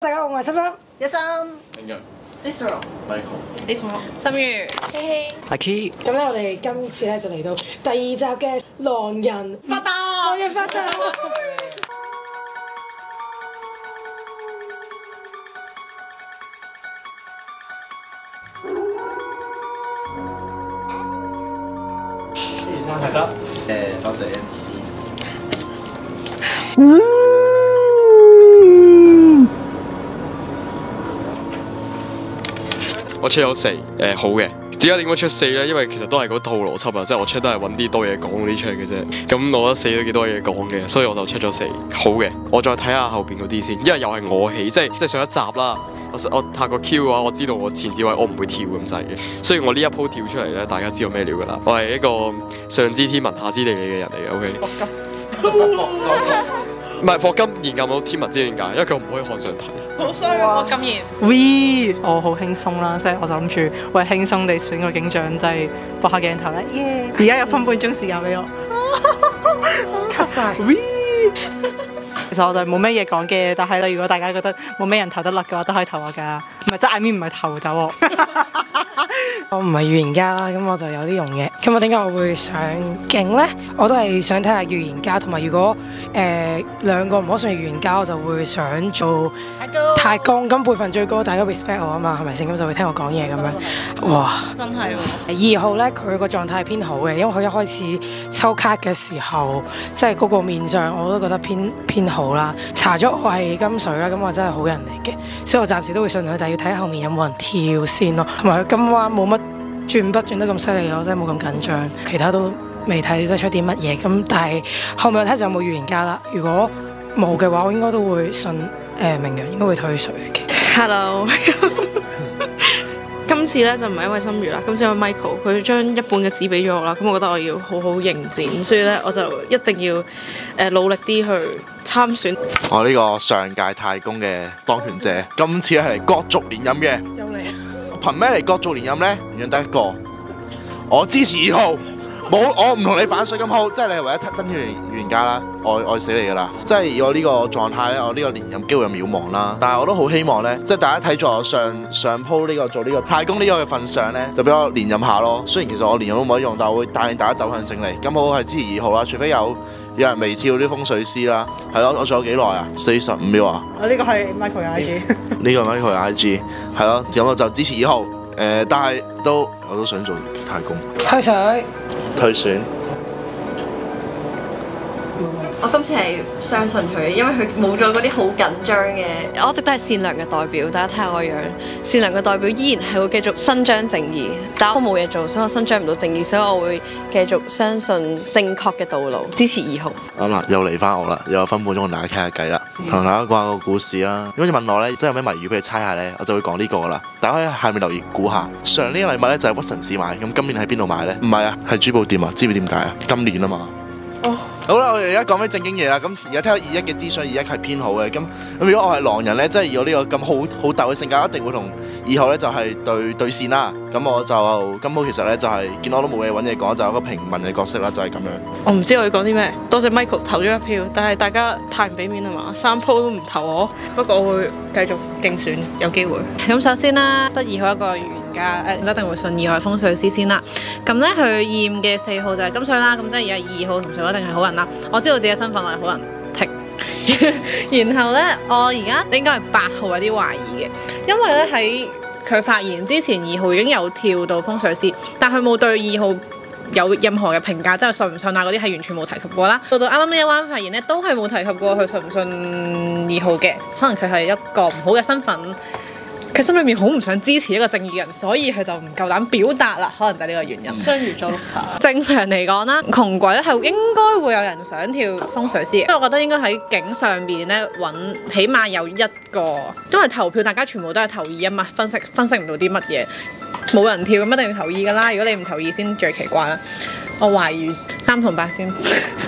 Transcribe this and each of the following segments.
大家好，我係心心，一心明日 Lisa Michael 你同學心如希希阿 Key，咁咧我哋今次咧就嚟到第二集嘅狼人發達，狼人發達。先生係得多謝 MC。我 check 咗4，好嘅。點解出4咧？因為其實都係嗰套邏輯啊，即係我 check 都係揾啲多嘢講嗰啲出嚟嘅啫。咁我覺得4都幾多嘢講嘅，所以我就 check 咗4，好嘅。我再睇下後邊嗰啲先，因為又係我起，即係上一集啦。我拍個 Q 嘅話，我知道我前置位我唔會跳咁滯嘅，所以我呢一鋪跳出嚟咧，大家知道咩料噶啦。我係一個上知天文下知地理嘅人嚟嘅 ，OK。唔係霍金研究到天文知點解，因為佢唔可以看上睇。好衰啊！咁然 We 我好輕鬆啦，即係我就諗住為輕鬆地選個景象，就係博下鏡頭咧。耶！而家有分半鐘時間俾我 cut 晒。其實我哋冇咩嘢講嘅，但係咧，如果大家覺得冇咩人投得甩嘅話，都可以投我㗎。唔係即係 I mean 唔係投走我。我唔係預言家啦，咁我就有啲用嘅。咁我點解我會上鏡呢？我都係想睇下預言家，同埋如果兩個唔可信預言家，我就會想做太公，咁輩分最高，大家 respect 我啊嘛，係咪先？咁就會聽我講嘢咁樣。哇！真係喎。2號呢，佢個狀態偏好嘅，因為佢一開始抽卡嘅時候，即係嗰個面相我都覺得偏好啦。查咗我係金水啦，咁我真係好人嚟嘅，所以我暫時都會信佢，但係要睇後面有冇人跳先咯。同埋佢金彎冇乜轉筆轉得咁犀利，我真係冇咁緊張。其他都未睇得出啲乜嘢，咁但係後面睇就有冇預言家啦。如果冇嘅話，我應該都會信明陽應該會退水嘅。Hello 今次咧就唔係因為心如啦，今次因為 Michael 佢將一半嘅紙俾咗我啦，咁我覺得我要好好迎戰，所以咧我就一定要努力啲去參選。我呢個上屆太公嘅當權者，今次係嚟角逐連任嘅。有你憑咩嚟角逐連任呢？唔得一個，我支持2號。冇，我唔同你反水咁好，即係你係唯一真嘅預言家啦，愛死你噶啦！即係以我呢個狀態咧，我呢個連任機會渺茫啦。但係我都好希望咧，即係大家睇住我上鋪呢個做呢個太公呢個嘅份上咧，就俾我連任下咯。雖然其實我連任都冇乜用，但係我會帶領大家走向勝利。咁我係支持2號啦，除非有人未跳啲風水師啦。係咯，我仲有幾耐啊？45秒啊！我呢個係 Michael 嘅 IG。呢個 Michael 嘅 IG 係咯，咁我就支持2號。但係我都想做太公。退水。退選。我今次係相信佢，因為佢冇咗嗰啲好緊張嘅。我一直都係善良嘅代表，大家睇下我樣，善良嘅代表依然係會繼續伸張正義，但我冇嘢做，所以我伸張唔到正義，所以我會繼續相信正確嘅道路，支持2號。好啦，又嚟翻我啦，又有分半鐘同大家傾下偈啦，同大家講下個故事啦。如果你問我咧，真係有咩謎語俾你猜下咧，我就會講呢個噶啦。大家可以喺下面留言估下。上年嘅禮物咧就係屈臣氏買，咁今年喺邊度買咧？唔係啊，係珠寶店啊，知唔知點解啊？今年啊嘛。哦。好啦，我哋而家講翻正經嘢啦。咁而家聽到21嘅資訊，21係偏好嘅。咁如果我係狼人咧，即係以我呢個咁好鬥嘅性格，一定會同2號咧就係對線啦。咁我就今鋪其實咧就係見到我都冇嘢揾嘢講，就有個平民嘅角色啦，就係咁樣。我唔知我要講啲咩，多謝 Michael 投咗一票，但係大家太唔俾面啦嘛，3鋪都唔投我。不過我會繼續競選，有機會。咁首先啦，得2號一個預言家，唔一定會信2號係風水師先啦。咁咧佢驗嘅4號就係金水啦，咁即係而家2號同4號一定係好人啦。我知道自己身份我係好人，停。然後咧，我而家應該係8號有啲懷疑嘅，因為咧喺佢發言之前，2號已經有跳到風水師，但佢冇對2號有任何嘅評價，即係信唔信啊嗰啲係完全冇提及過啦。到啱啱呢一彎發言咧，都係冇提及過佢信唔信2號嘅，可能佢係一個唔好嘅身份。佢心裏面好唔想支持一個正義人，所以佢就唔夠膽表達啦，可能就係呢個原因。雙魚座綠茶。正常嚟講啦，窮鬼咧係應該會有人想跳風水師，因為我覺得應該喺景上邊咧揾，起碼有一個，因為投票大家全部都係投2啊嘛，分析唔到啲乜嘢，冇人跳咁一定要投2噶啦，如果你唔投2先最奇怪啦。我懷疑3同8先，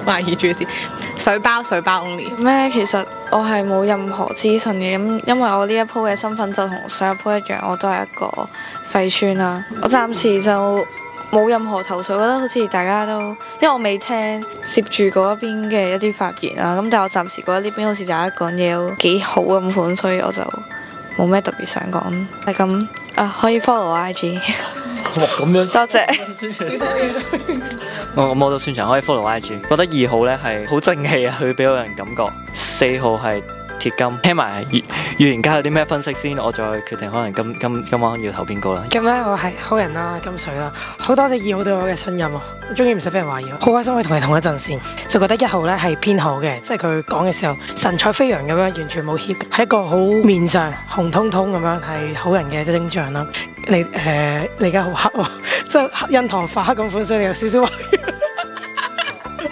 懷疑住先。水包 only 咩？其實我係冇任何資訊嘅，咁因為我呢一鋪嘅身份就同上一鋪一樣，我都係一個廢村啦。我暫時就冇任何投訴，覺得好似大家都，因為我未聽接住嗰一邊嘅一啲發言啊，咁但係我暫時覺得呢邊好似大家講嘢都幾好咁款，所以我就冇咩特別想講。係咁可以 follow 我 IG。咁樣多謝。我冇到宣傳可以 follow IG。覺得2號呢係好正氣啊，佢俾我人感覺。4號係鐵金，聽埋預言家有啲咩分析先，我再決定可能今晚要投邊個啦。咁咧，我係好人啦，金水啦，好多謝2號對我嘅信任喎，終於唔使俾人懷疑，好開心可以同你同一陣線，就覺得1號咧係偏好嘅，即係佢講嘅時候神采飛揚咁樣，完全冇怯，係一個好面上紅彤彤咁樣係好人嘅徵象啦。你而家好黑喎，即係印堂發黑咁款，所以你有少少懷疑。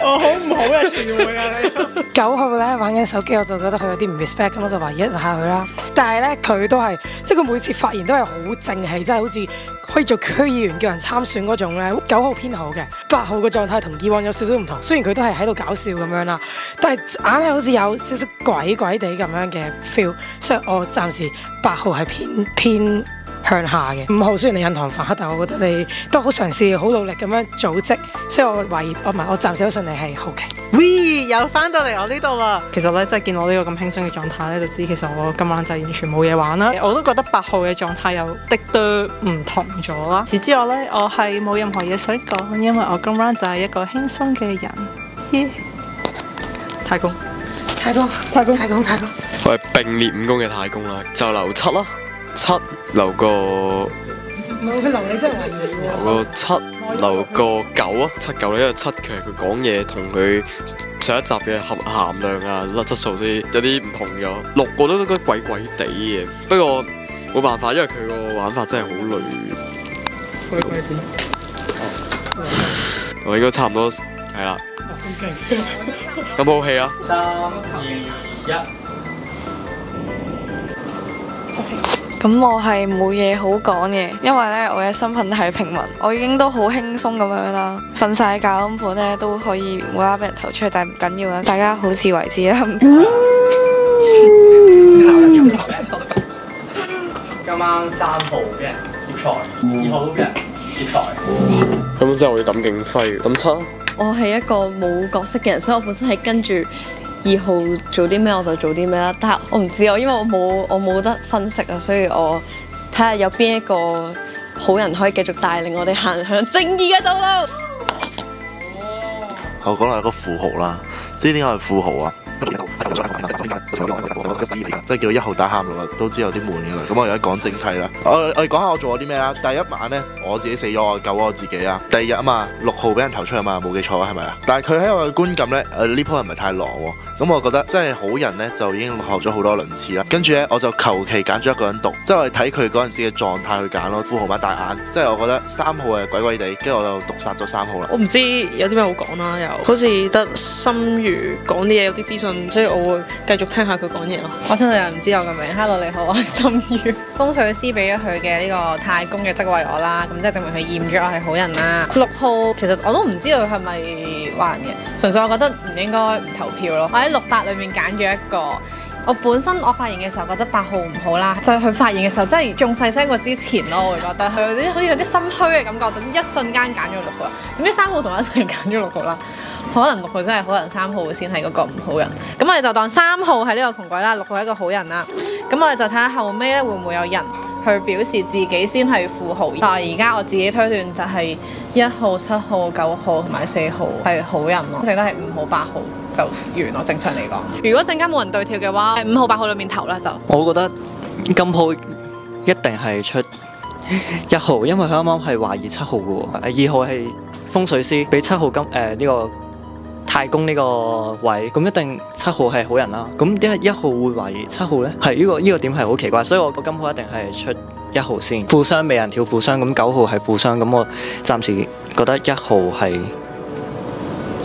我好唔好嘅傳媒啊你！9號咧玩緊手機，我就覺得佢有啲唔 respect，咁我就懷疑一下佢啦。但係咧佢都係，即係佢每次發言都係好正氣，即係好似可以做區議員叫人參選嗰種咧。9號偏好嘅，8號嘅狀態同以往有少少唔同，雖然佢都係喺度搞笑咁樣啦，但係硬係好似有少少鬼鬼地咁樣嘅 feel， 所以我暫時8號係偏向下嘅。5號雖然你印堂發黑，但係我覺得你都好嘗試、好努力咁樣組織，所以我懷疑我暫時都信你係好嘅。喂，又翻到嚟我呢度啦。其實咧，即係見我呢個咁輕鬆嘅狀態咧，就知其實我今晚就完全冇嘢玩啦。我都覺得8號嘅狀態有啲都唔同咗啦。之後咧，我係冇任何嘢想講，因為我今晚就係一個輕鬆嘅人。耶！太公，我係並列5宮嘅太公啦，就留7啦，7留個冇佢留你真係懷疑喎。留個7，留個9啊，7 9咧，因為7其實佢講嘢同佢上一集嘅含量啊、質素都有啲唔同咗。6個都覺得鬼鬼地嘅，不過冇辦法，因為佢個玩法真係好累。鬼鬼地。我應該差唔多係啦。咁好戲啊！3、2、1。咁我係冇嘢好講嘅，因為咧我嘅身份係平民，我已經都好輕鬆咁樣啦，瞓晒覺咁款咧都可以無啦啦俾人投出去，但係唔緊要啦，大家好自為之啦。今晚3號俾人劫財，2號俾人劫財。咁真係我要抌勁輝，抌7。我係一個冇角色嘅人，所以我本身係跟住2號做啲咩我就做啲咩啦。但係我唔知因為我冇得分析啊，所以我睇下有邊一個好人可以繼續帶領我哋行向正義嘅道路。我講係個富豪啦，知點解係富豪啊？即係叫1號打喊路啦，都知有啲悶嘅啦。咁我而家講正題啦。我哋講下我做咗啲咩啦。第一晚呢，我自己死咗，我救咗我自己啊。第2日啊嘛，6號俾人投出去嘛，冇記錯係咪啊？但係佢喺我嘅觀感呢，呢鋪又唔係太狼喎。咁我覺得真係好人呢，就已經落後咗好多輪次啦。跟住呢，我就求其揀咗一個人讀，即係我睇佢嗰陣時嘅狀態去揀咯。富豪擘大眼，即係我覺得3號係鬼鬼地，跟住我就毒殺咗3號啦。我唔知有啲咩好講啦，又好似得心如講啲嘢有啲資訊，所以我會繼續聽下佢講嘢咯。我聽到有人唔知我個名 ，Hello 你好，我係心如。風水師俾咗佢嘅呢個太公嘅職位我啦，咁即係證明佢驗咗我係好人啦。6號其實我都唔知道佢係咪壞人嘅，純粹我覺得唔應該唔投票咯。我喺6、8裏面揀咗一個。我本身我發言嘅時候覺得8號唔好啦，就係佢發言嘅時候真係仲細聲過之前咯，我會覺得佢有啲好似有啲心虛嘅感覺，就一瞬間揀咗6號啦。點知3號同我一齊揀咗6號啦？可能6號真係好人，3號先係嗰個唔好人。咁我哋就當3號係呢個窮鬼啦，6號係一個好人啦。咁我哋就睇下後尾咧會唔會有人去表示自己先係富豪。但係而家我自己推斷就係1號、7號、9號同埋4號係好人咯，剩低係5號、8號就完咯。正常嚟講，如果陣間冇人對跳嘅話，5號、8號裏面投啦就。我覺得今鋪一定係出1號，因為佢啱啱係懷疑7號嘅喎。2號係風水師，俾7號呢個太公呢個位，咁一定7號係好人啦。咁點解1號會懷疑7號呢？係呢個點係好奇怪，所以我今鋪一定係出1號先。富商美人跳富商，咁9號係富商，咁我暫時覺得1號係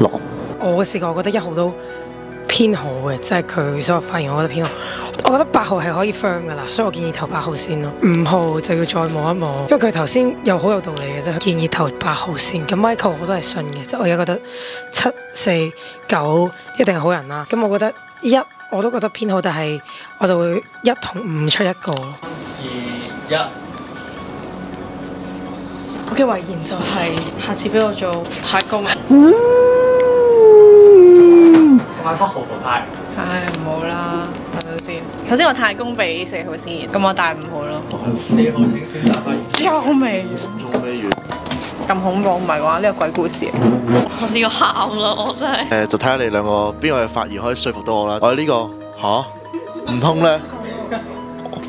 狼。我嘅視覺，我覺得1號都偏好嘅，即係佢所有發言，我覺得偏好。我覺得8號係可以 firm 噶啦，所以我建議投8號先咯。5號就要再望一望，因為佢頭先又好有道理嘅，即係建議投8號先。咁 Michael 我都係信嘅，即係我而家覺得7、4、9一定係好人啦。咁我覺得1我都覺得偏好，但係我就會1同5出一個咯。2、1。我嘅遺言就係下次俾我做太公。玩7號淘汰。唉，唔好啦，等陣先。頭先我太公俾4號先，咁我帶5號咯。4號請選擇發言。仲未仲未完。咁恐怖，唔係話呢個鬼故事。我試過喊啦，我真係。就睇下你兩個邊個嘅發言可以說服到我啦。我哋呢個吓唔通咧？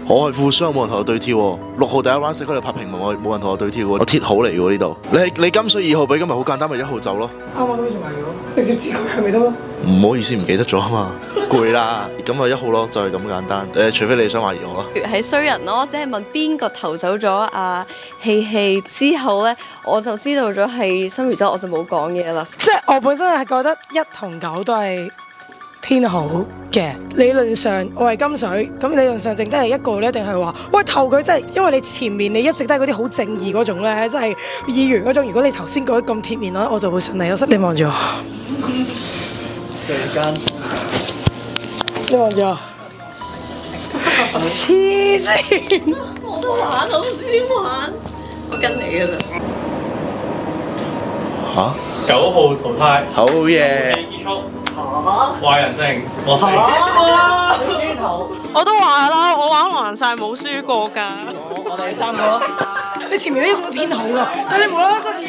我係富商，冇人同我對跳喎。6號第一 round 食開嚟拍平民，我冇人同我對跳喎。我鐵好嚟喎呢度。你金水2號俾，今日好簡單，咪1號走咯。啱啱都仲係咗，直接知佢係咪得咯？唔好意思，唔記得咗啊嘛，攰啦。咁啊1號咯，就係咁簡單。除非你想懷疑我啦。係衰人咯，即係問邊個投走咗阿希希之後咧，我就知道咗係心如之後，我就冇講嘢啦。即係我本身係覺得1同9都係偏好嘅。理論上我係金水，咁理論上剩低係一個咧，定係話喂投佢？即係因為你前面你一直都係嗰啲好正義嗰種咧，即係議員嗰種。如果你頭先講得咁貼面咧，我就會信你咯。你望住我，最艱辛。你望住我，黐線！我都玩，我都唔知點玩，我跟你㗎咋。吓9號淘汰。好嘢！結束。壞人證，我死。我都話啦，我玩還晒冇輸過㗎。我哋3個咯。你前面呢啲偏好啦，但你無啦啦真要。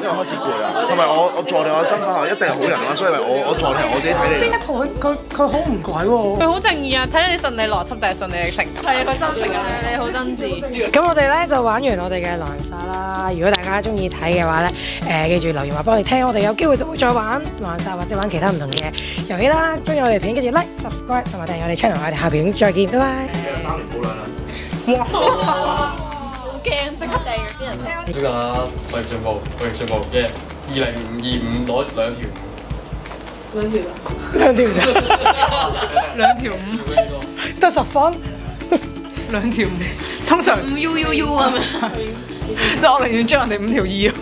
因為開始攰啦，同埋我坐定我身份下一定係好人啦，所以我坐定係我自己睇你。邊一個佢好唔鬼喎？佢好正義啊！睇你順理邏輯定係順理嘅性格。係啊，佢真誠啊！你好真摯。咁我哋咧就玩完我哋嘅狼人殺啦。如果大家中意睇嘅話咧，記住留言話俾我哋聽，我哋有機會就會再玩狼人殺或者玩其他唔同嘅遊戲啦。中意我哋片，記住 like、subscribe 同埋訂閱我哋 channel， 我哋下片再見，拜拜。3年保兩啦。好驚，即刻掟啲人。最近啊，我哋進步嘅2025攞2條。2條得10分，2條5，通常5 U 咁樣。即係我寧願將人哋5條2。